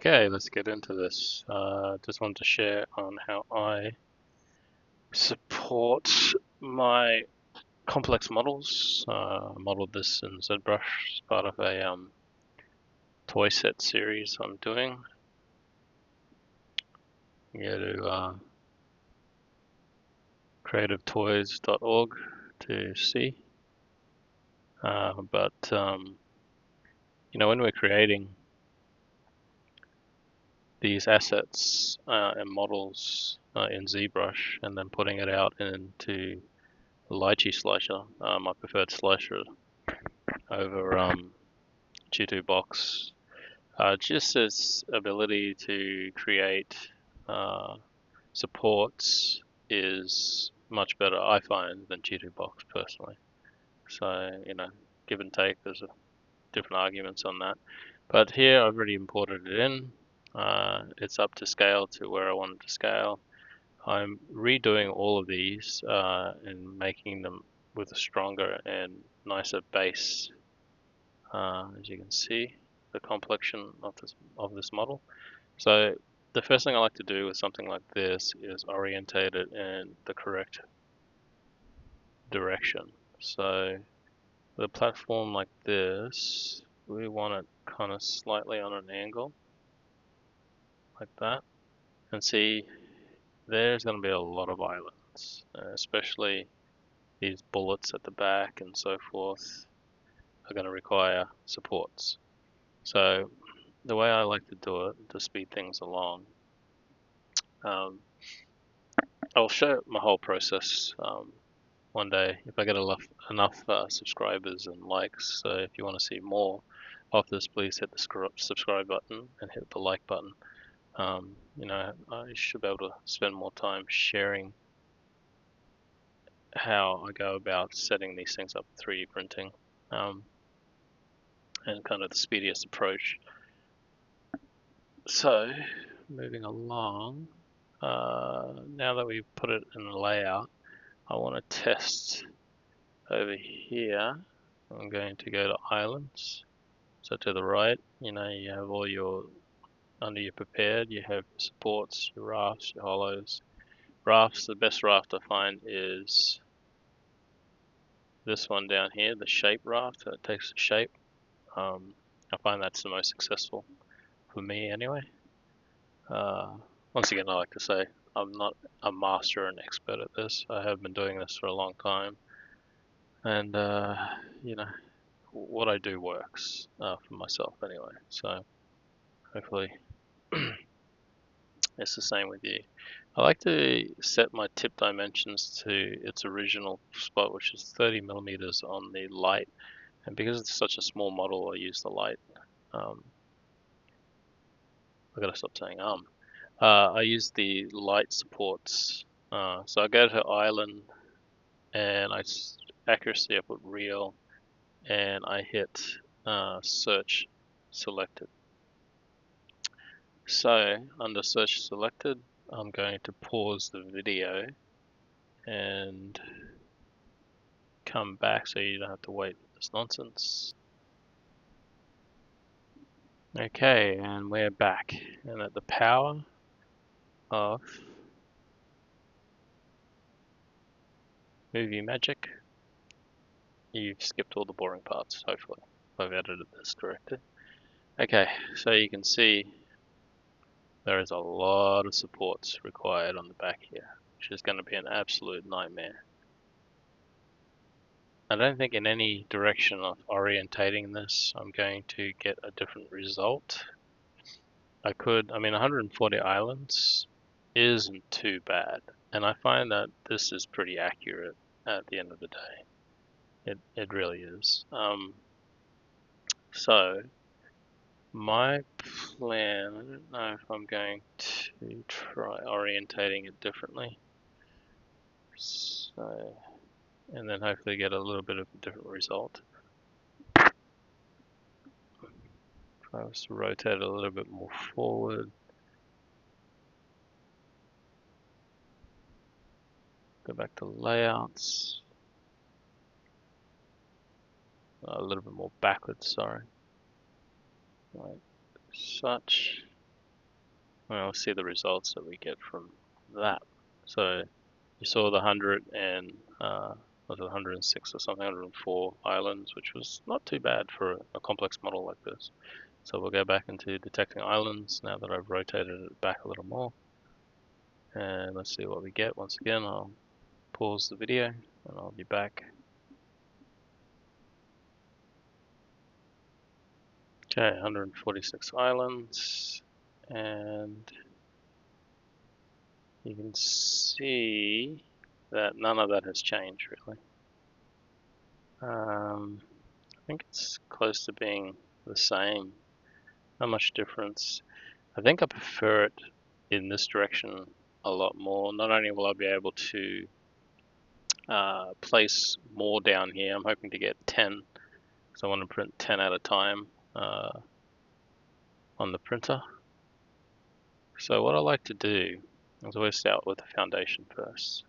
Okay, let's get into this. Just wanted to share on how I support my complex models. I modeled this in ZBrush as part of a toy set series I'm doing. You go to creativetoys.org to see. But when we're creating these assets and models in ZBrush and then putting it out into Lychee Slicer, my preferred slicer over G2Box. Just its ability to create uh, supports is much better, I find, than G2Box personally. So, give and take, there's different arguments on that. But here I've already imported it in. It's up to scale to where I want it to scale. I'm redoing all of these and making them with a stronger and nicer base. As you can see, the complexion of this model. So the first thing I like to do with something like this is orientate it in the correct direction. So with a platform like this, we want it kind of slightly on an angle, like that. And see, there's going to be a lot of islands, especially these bullets at the back and so forth are going to require supports. So the way I like to do it to speed things along, I'll show my whole process one day if I get enough subscribers and likes. So if you want to see more of this, please hit the subscribe button and hit the like button. I should be able to spend more time sharing how I go about setting these things up with 3D printing and kind of the speediest approach. So, moving along, now that we've put it in the layout, I want to test over here. I'm going to go to islands. So to the right, you have all your, under your prepared, you have supports, your rafts, your hollows. Rafts, the best raft I find is this one down here, the shape raft, that takes the shape. I find that's the most successful for me anyway. Once again, I like to say I'm not a master and expert at this. I have been doing this for a long time, and what I do works for myself anyway. So hopefully it's the same with you. I like to set my tip dimensions to its original spot, which is 30 millimeters on the light. And because it's such a small model, I use the light. I gotta stop saying I use the light supports. So I go to island and accuracy I put real and I hit search selected. So under search selected, I'm going to pause the video and come back so you don't have to wait for this nonsense. Okay, and we're back. And at the power of Movie Magic, you've skipped all the boring parts, hopefully, if I've edited this correctly. Okay, so you can see there is a lot of supports required on the back here, which is going to be an absolute nightmare. I don't think in any direction of orientating this, I'm going to get a different result. I 140 islands isn't too bad, and I find that this is pretty accurate at the end of the day. It really is. So my plan, I don't know if I'm going to try orientating it differently. So, and then hopefully get a little bit of a different result. If I was to rotate it a little bit more forward. Go back to layouts. A little bit more backwards, sorry. Like such. we'll see the results that we get from that. So you saw the 100 and was it 106 or something, 104 islands, which was not too bad for a complex model like this. So we'll go back into detecting islands now that I've rotated it back a little more. And let's see what we get. Once again, I'll pause the video and I'll be back. Okay, 146 islands, and you can see that none of that has changed really. I think it's close to being the same. Not much difference. I think I prefer it in this direction a lot more. Not only will I be able to place more down here, I'm hoping to get 10, because I want to print 10 at a time on the printer. So what I like to do is always start with the foundation first.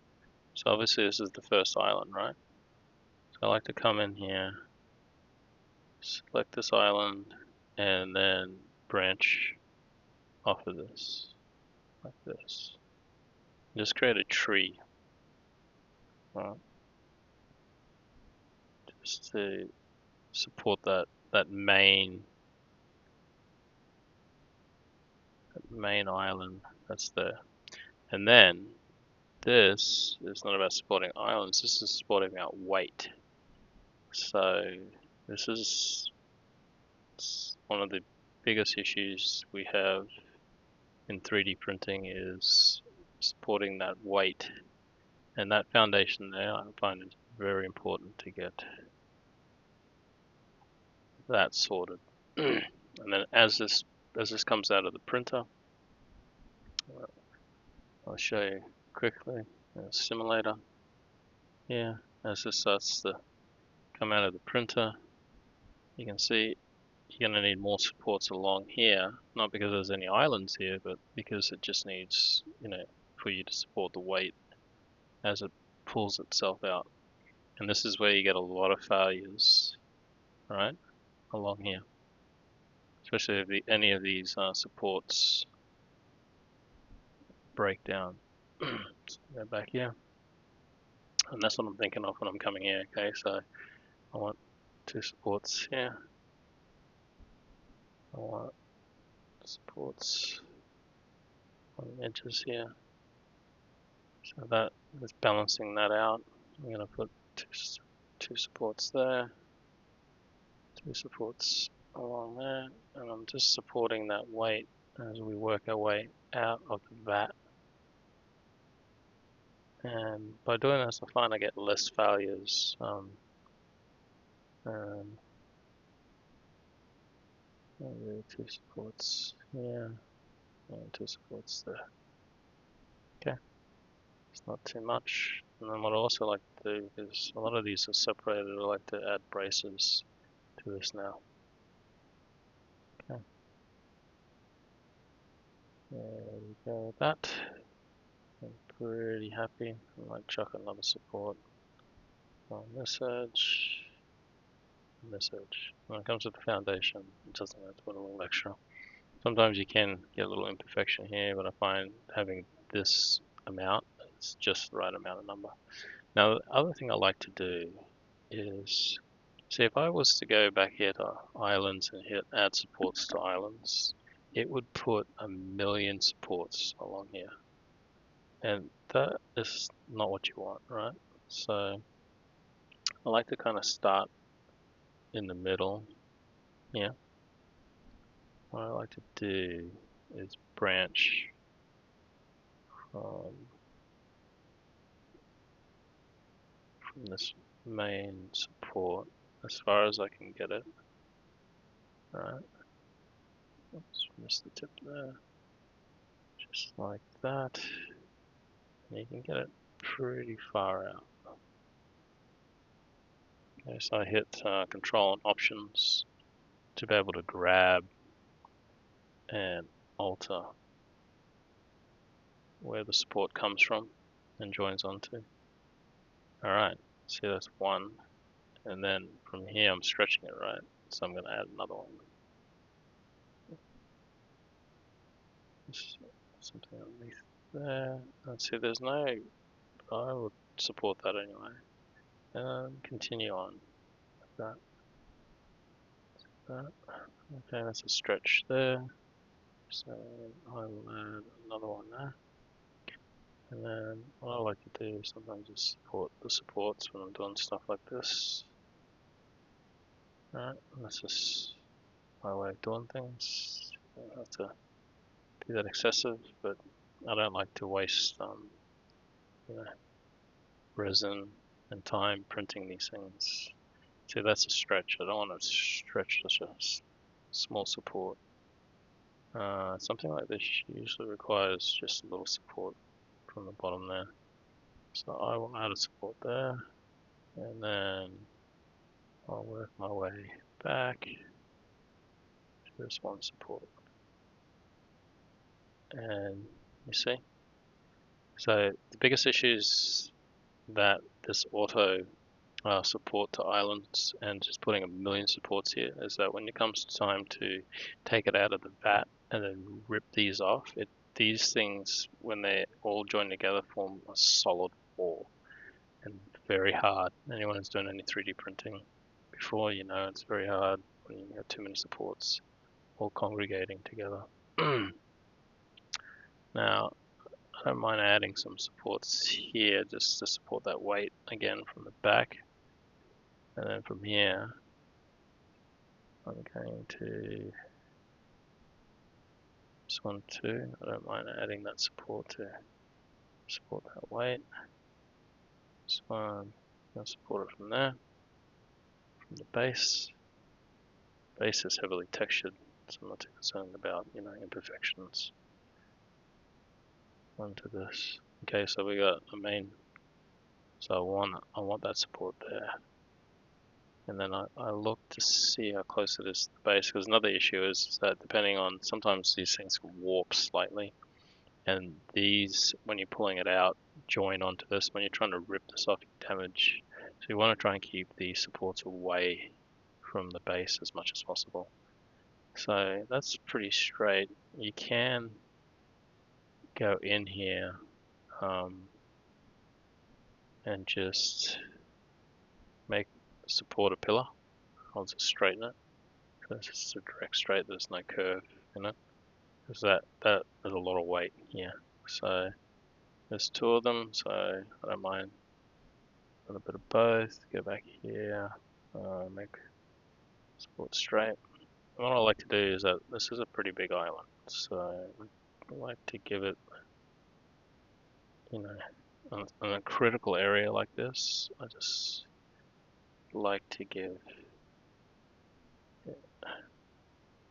So obviously this is the first island, right? So I like to come in here, select this island, and then branch off of this, like this. Just create a tree. Right? Just to support that main island that's there. And then this is not about supporting islands, this is supporting our weight. So this is one of the biggest issues we have in 3D printing, is supporting that weight. And that foundation there, I find it very important to get that sorted. And then as this comes out of the printer, I'll show you quickly a simulator. Yeah, as this starts to come out of the printer, you can see you're going to need more supports along here, not because there's any islands here, but because it just needs, for you to support the weight as it pulls itself out. And this is where you get a lot of failures, right, along here, especially if any of these supports break down. So go back here, and that's what I'm thinking of when I'm coming here. Okay, so I want 2 supports here. I want supports on the edges here. So that is balancing that out. I'm going to put two supports there, 2 supports along there, and I'm just supporting that weight as we work our way out of the vat. And by doing this, I find I get less failures. And maybe 2 supports here, and 2 supports there. Okay, it's not too much. And then what I also like to do, because a lot of these are separated, I like to add braces to this now. Okay, there we go with that. I'm pretty happy. I might chuck another support on this edge and this edge. When it comes to the foundation, it doesn't have to put a little extra. Sometimes you can get a little imperfection here, but I find having this amount is just the right amount of number. Now, the other thing I like to do is, see, if I was to go back here to islands and hit add supports to islands, it would put 1,000,000 supports along here. And that is not what you want, right? So I like to kind of start in the middle. Yeah. What I like to do is branch from this main support as far as I can get it. Alright. Oops, missed the tip there. Just like that. And you can get it pretty far out. Okay, so I hit Control and Options to be able to grab and alter where the support comes from and joins onto. Alright, see that's 1. And then from here I'm stretching it, right? So I'm going to add another one. something underneath there. Let's see, there's no, I would support that anyway. Continue on with that. Okay, that's a stretch there. So I will add another one there. And then what I like to do is sometimes just support the supports when I'm doing stuff like this. Alright, that's just my way of doing things. I don't have to be that excessive, but I don't like to waste you know, resin and time printing these things. See, that's a stretch. I don't want to stretch such a small support. Something like this usually requires just a little support from the bottom there. So I will add a support there, and then I'll work my way back to this one support. And you see? So the biggest issue is that this auto support to islands and just putting a million supports here is that when it comes time to take it out of the vat and then rip these off, these things, when they all join together, form a solid wall and very hard. Anyone who's done any 3D printing before, you know it's very hard when you have too many supports all congregating together. Now, I don't mind adding some supports here just to support that weight again from the back. And then from here, I'm going to this one too. I don't mind adding that support to support that weight. This one, I'll support it from there, from the base. Base is heavily textured, so I'm not too concerned about, imperfections. Onto this. Okay, so we got a main. So I want that support there. And then I look to see how close it is to the base, because another issue is that depending on, sometimes these things can warp slightly, and these, when you're pulling it out, join onto this. When you're trying to rip this off, you damage. So you want to try and keep these supports away from the base as much as possible. So that's pretty straight. You can go in here and just make support a pillar. I'll just straighten it. So it's just a direct straight, there's no curve in it. Because there's a lot of weight here. So there's two of them, so I don't mind a little bit of both. Go back here, make support straight. What I like to do is that this is a pretty big island, so I like to give it, in a critical area like this, I just like to give it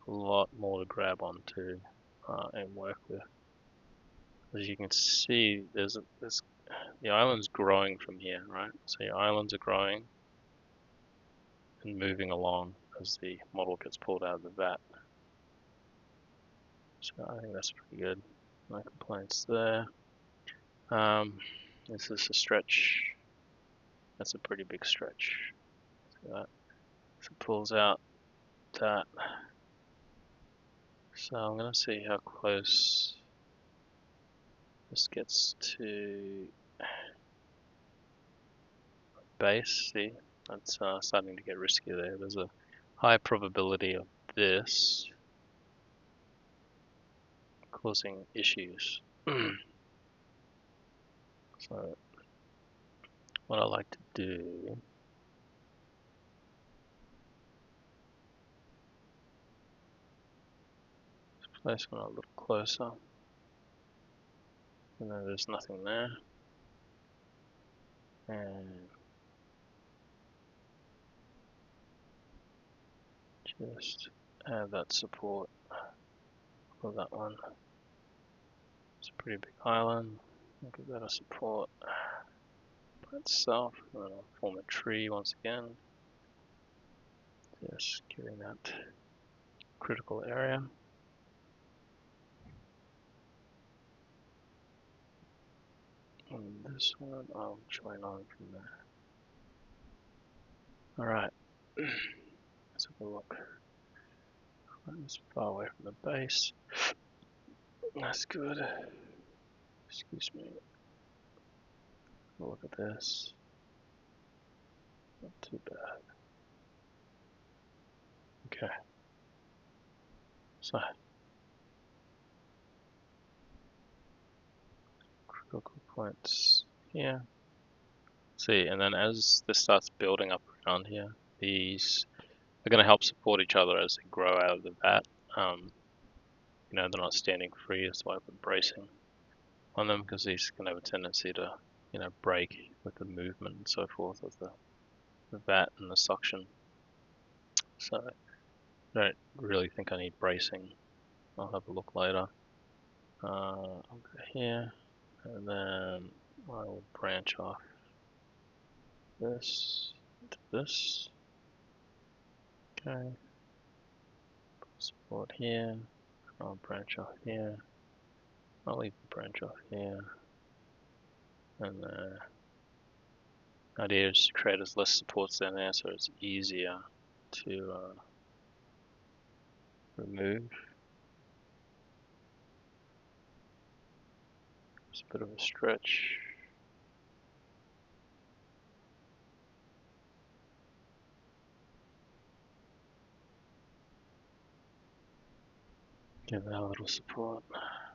a lot more to grab onto and work with. As you can see, the island's growing from here, right? So your islands are growing and moving along as the model gets pulled out of the vat. So I think that's pretty good. No complaints there. This is a stretch. That's a pretty big stretch. See that? So it pulls out that. So I'm going to see how close this gets to base. See, that's starting to get risky there. There's a high probability of this causing issues. So what I like to do is place one a little closer. And then there's nothing there. And just add that support for that one. It's a pretty big island. I'll give that a support by itself. And then I'll form a tree once again. Just giving that critical area. And this one I'll join on from there. Alright. Let's have a look. It's far away from the base. That's good. Excuse me. Look at this. Not too bad. Okay. So critical points here. See, and then as this starts building up around here, these are going to help support each other as they grow out of the vat. You know, they're not standing free, that's why I put bracing on them, because these can have a tendency to, you know, break with the movement and so forth of the vat and the suction. So I don't really think I need bracing. I'll have a look later. I'll go here, and then I will branch off this to this. Okay. Support here. I'll branch off here. I'll leave the branch off here. And the idea is to create as less supports down there so it's easier to remove. It's a bit of a stretch. Give that a little support.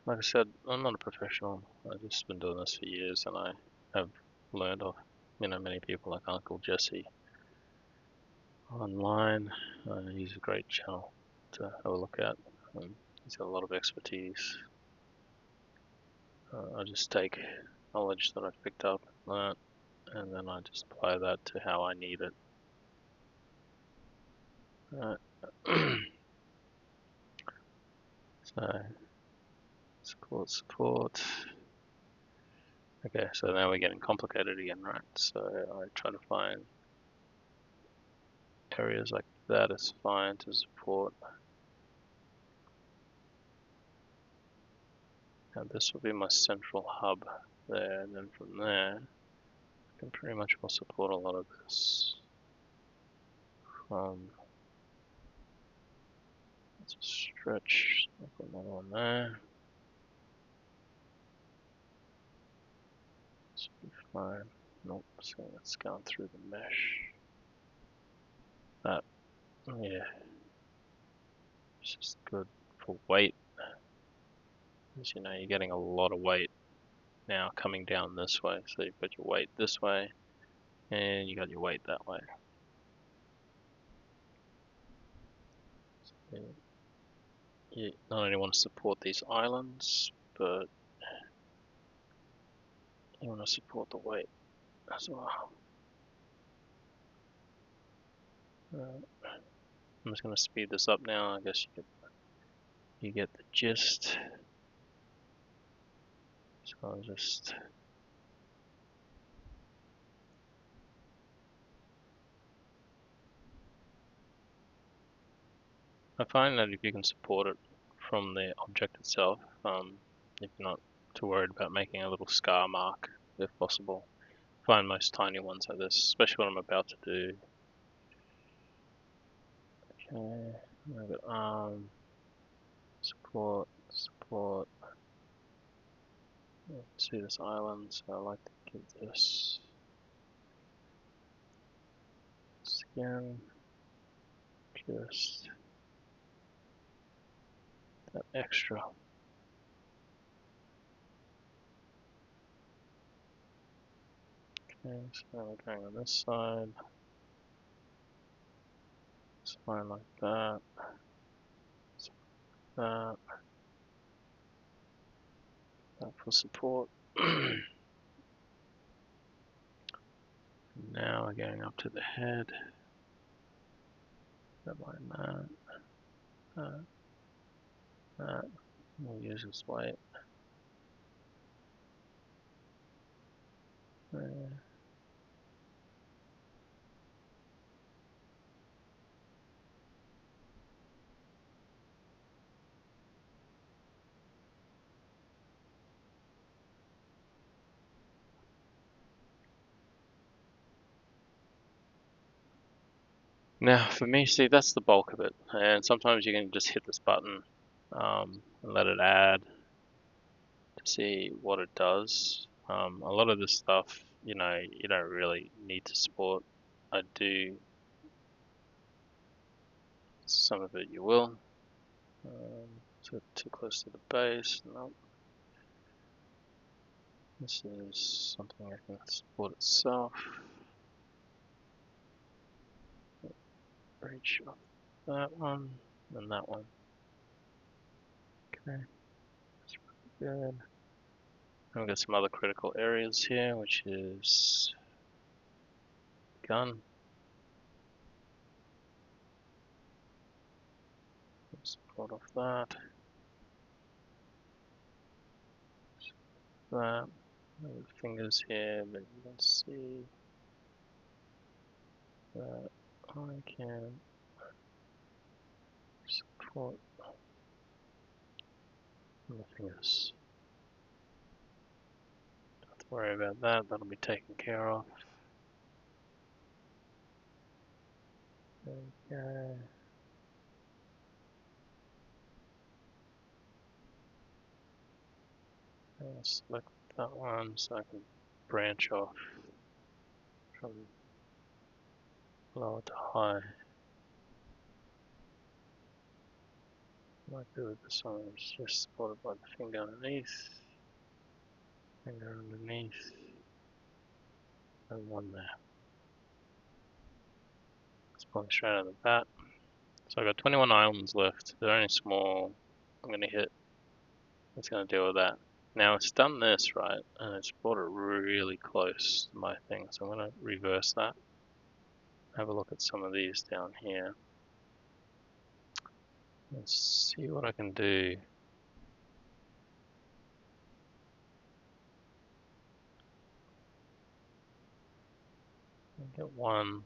Like I said, I'm not a professional. I've just been doing this for years, and I have learned off, you know, many people like Uncle Jesse online. He's a great channel to have a look at. He's got a lot of expertise. I just take knowledge that I've picked up, learnt, and then I just apply that to how I need it. So support. Okay, so now we're getting complicated again, right? So I try to find areas like that is fine to support. And this will be my central hub there, and then from there I can pretty much will support a lot of this. Let's stretch. I'll put another one there. This will be fine. Nope, so it's gone through the mesh. That, yeah, it's just good for weight. As you know, you're getting a lot of weight now coming down this way. So you've got your weight this way, and you got your weight that way. So you not only want to support these islands, but you want to support the weight as well. I'm just going to speed this up now. I guess you get the gist. So I'll just I find that if you can support it from the object itself, if you're not too worried about making a little scar mark, if possible. I find most tiny ones like this, especially what I'm about to do. Okay, I've got support. See this island, so I like to give this again, just that extra. Okay, so we're going on this side. It's fine like that. That. That for support. Now we're going up to the head. Don't mind that. We'll use this weight. There. Now, for me, see, that's the bulk of it. And sometimes you can just hit this button and let it add. see what it does. A lot of this stuff, you don't really need to support. I do. Some of it you will. So too close to the base. No. This is something I can support itself. Reach off that one and that one. Okay, that's pretty good. And we've got some other critical areas here, which is gun. Support off that. That. Fingers here, but you can see that I can support the fingers. Don't have to worry about that, that'll be taken care of. There we go. I'll select that one so I can branch off from low to high. What I do with this one is just supported by the finger underneath, and one there. It's pulling straight out of the bat. So I've got 21 islands left. They're only small. I'm going to hit. It's going to deal with that. Now it's done this, right, and it's brought it really close to my thing. So I'm going to reverse that. Have a look at some of these down here. Let's see what I can do. Get one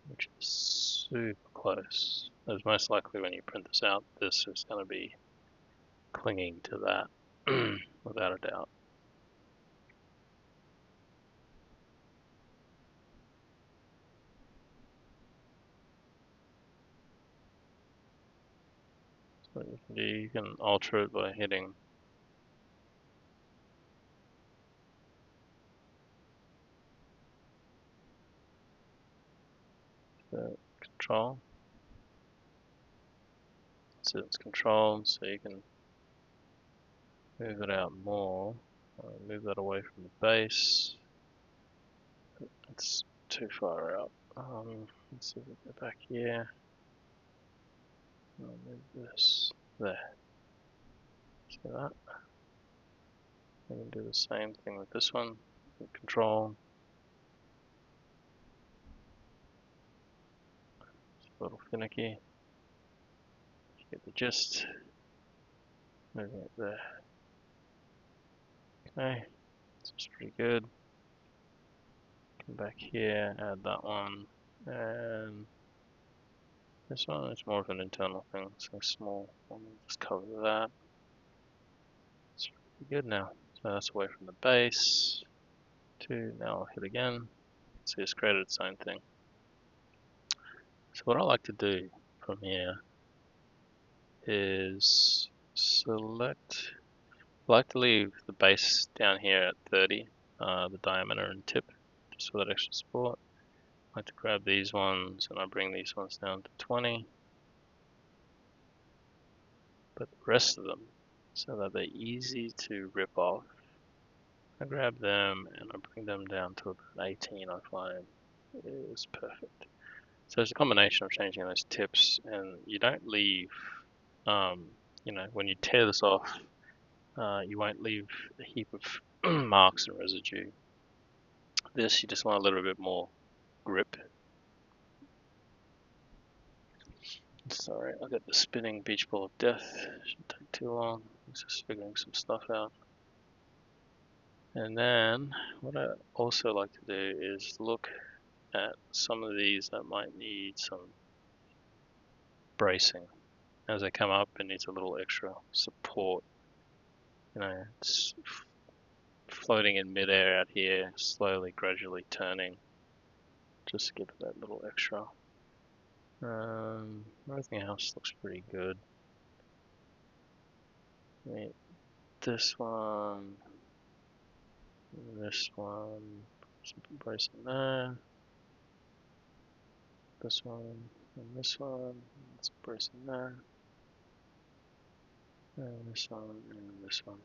which is super close. As most likely when you print this out, this is going to be clinging to that, without a doubt. So what you can do, you can alter it by hitting the control. So it's controlled, so you can move it out more. Move that away from the base. It's too far out. Let's see if we go back here. I'll move this there. See that? We can do the same thing with this one. Control. It's a little finicky. Get the gist. Moving it there. Okay, this is pretty good. Come back here, add that one, and this one is more of an internal thing, so small. I'll just cover that. It's pretty good now. So that's away from the base. 2, now I'll hit again. See, it's created its own thing. So what I like to do from here is select. I like to leave the base down here at 30, the diameter and tip, just for that extra support. I like to grab these ones and I bring these ones down to 20. But the rest of them, so that they're easy to rip off, I grab them and I bring them down to about 18. I find is perfect. So it's a combination of changing those tips, and you don't leave, when you tear this off, you won't leave a heap of marks and residue. This, you just want a little bit more grip. Sorry, I got the spinning beach ball of death. Shouldn't take too long. Just figuring some stuff out. And then what I also like to do is look at some of these that might need some bracing. As they come up, it needs a little extra support. It's floating in midair out here, slowly, gradually turning. Just give it that little extra. Everything else looks pretty good. this one, this one, some brace in there, this one, and this one, let's brace in there, and this one, and this one.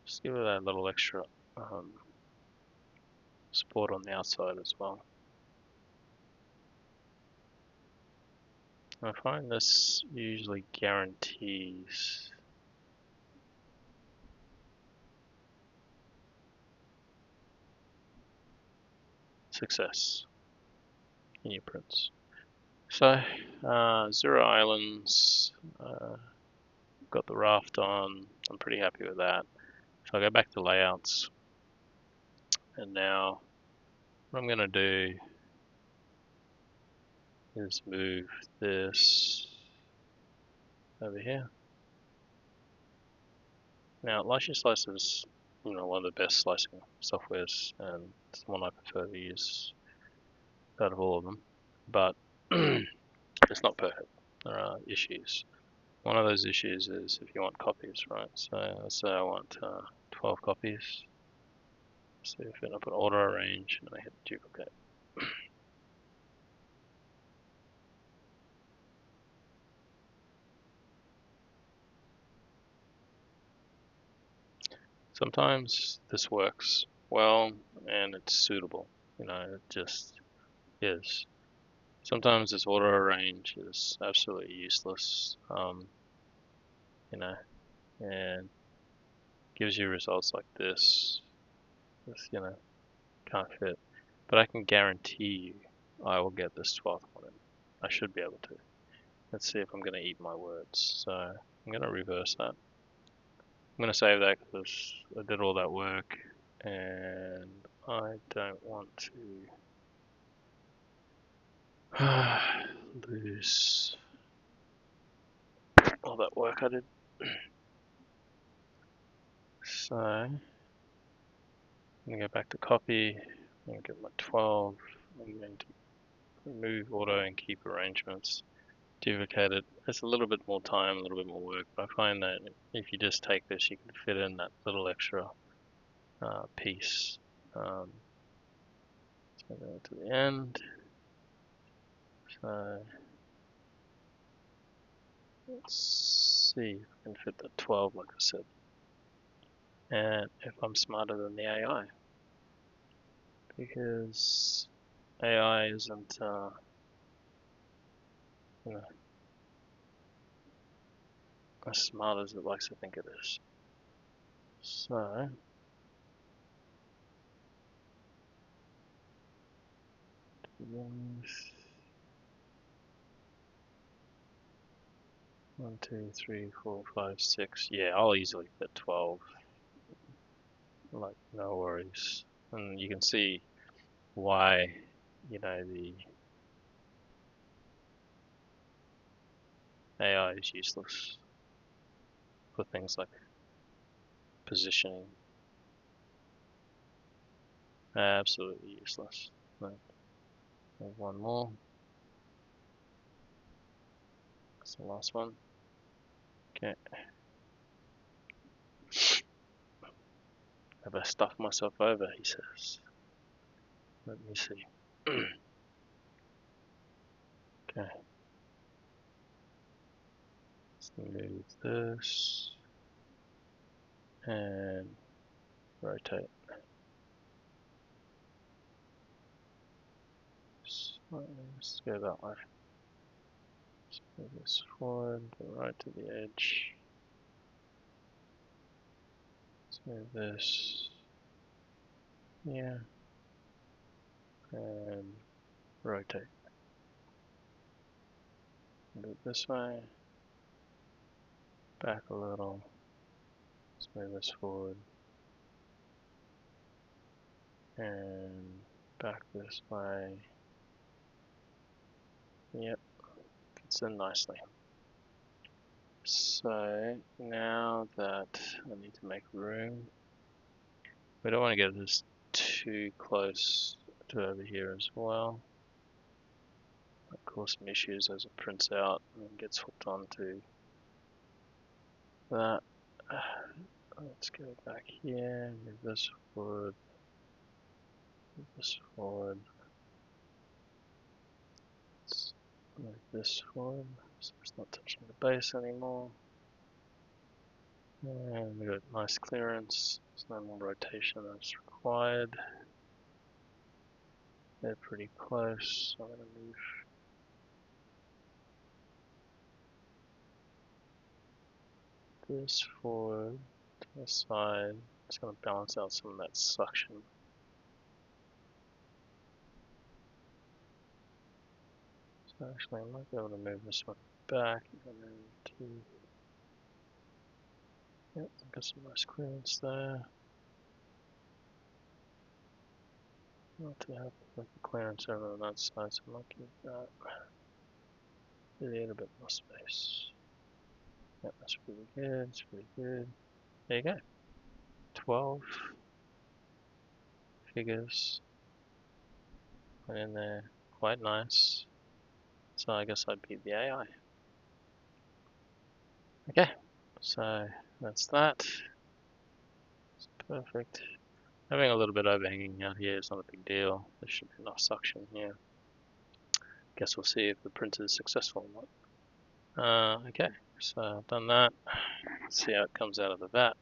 Just give it that little extra support on the outside as well. I find this usually guarantees success in your prints. So, Zero Islands, got the raft on, I'm pretty happy with that. So I'll go back to layouts, and now what I'm going to do is move this over here. Now, Lychee Slice is, one of the best slicing softwares, and it's the one I prefer to use out of all of them. But it's not perfect. There are issues. One of those issues is if you want copies, right? So let's say I want 12 copies. So if I put auto arrange and I hit duplicate. Sometimes this works well and it's suitable. It just is. Sometimes this auto arrange is absolutely useless. And gives you results like this. This, can't fit. But I can guarantee you I will get this 12th one in. I should be able to. Let's see if I'm going to eat my words. So I'm going to reverse that. I'm going to save that because I did all that work and I don't want to lose all that work I did. So I'm going to go back to copy. I'm going to get my 12. I'm going to remove auto and keep arrangements. Duplicate it. It's a little bit more time, a little bit more work, but I find that if you just take this, you can fit in that little extra piece. So go to the end. So let's see if I can fit the 12 like I said. And if I'm smarter than the AI. Because AI isn't, as smart as it likes to think it is. So, yes. 1, 2, 3, 4, 5, 6. Yeah, I'll easily fit 12. Like, no worries. And you can see why, the AI is useless for things like positioning. Absolutely useless. Right. One more. That's the last one. Okay. Have I stuffed myself over, he says. Let me see. Okay. Let's move this and rotate. So let's go that way. Let's move this forward, go right to the edge. Let's move this here and rotate. Do it this way. Back a little. Let's move this forward. And back this way. Yep, fits in nicely. So now that I need to make room, we don't want to get this too close to over here as well. Might cause some issues as it prints out and gets hooked onto that. Let's go back here, move this forward, move this forward. Let's move this forward, so it's not touching the base anymore. And we got nice clearance, there's no more rotation that's required. They're pretty close, so I'm going to move this forward to the side. It's going to balance out some of that suction. So actually I might be able to move this one back and then to, yep, got some nice clearance there. Not to have like a clearance over on that side, so I might give that a bit more space. Yep, that's pretty good, it's pretty good. There you go. 12 figures went in there, quite nice. So I guess I beat the AI. Okay, so that's that. It's perfect. Having a little bit overhanging out here is not a big deal. There should be enough suction here. Guess we'll see if the printer is successful or not. Okay, so I've done that. Let's see how it comes out of the vat.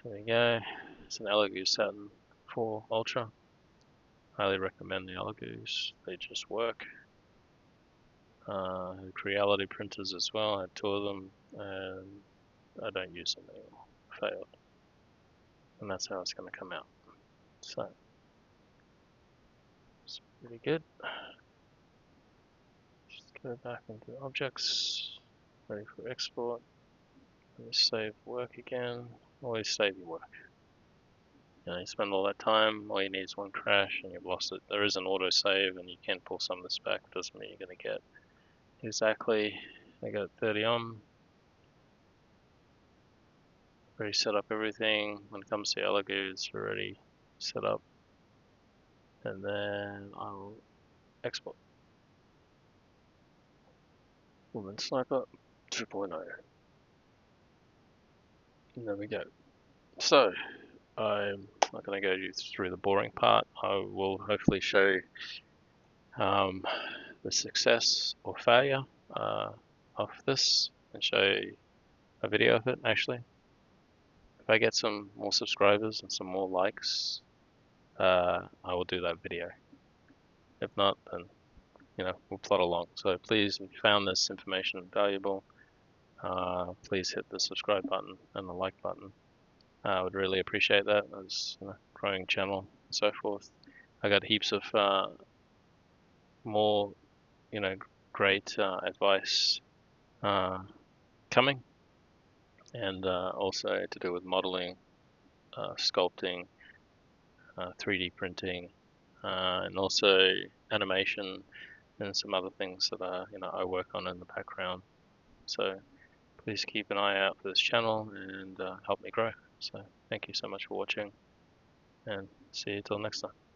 So there you go. It's an Elegoo Saturn 4 Ultra. Highly recommend the Elegoos. They just work. Creality printers as well. I had 2 of them and I don't use them anymore. Failed. And that's how it's going to come out. So it's pretty good. Just go back into objects, ready for export. Let me save work again. Always save your work. You know, you spend all that time, all you need is one crash and you've lost it. There is an auto save and you can pull some of this back. Doesn't mean you're going to get exactly. I got 30 on. Already set up everything. When it comes to Elegoo, it's already set up. And then I'll export. Woman Sniper 2.0. And there we go. So, I'm not going to go through the boring part. I will hopefully show the success or failure of this and show a video of it actually. If I get some more subscribers and some more likes, I will do that video. If not, then we'll plot along. So please, if you found this information valuable, please hit the subscribe button and the like button. I would really appreciate that as growing channel and so forth. I got heaps of more great advice coming, and also to do with modeling, sculpting, 3D printing, and also animation and some other things that I work on in the background. So please keep an eye out for this channel and help me grow. So thank you so much for watching, and see you till next time.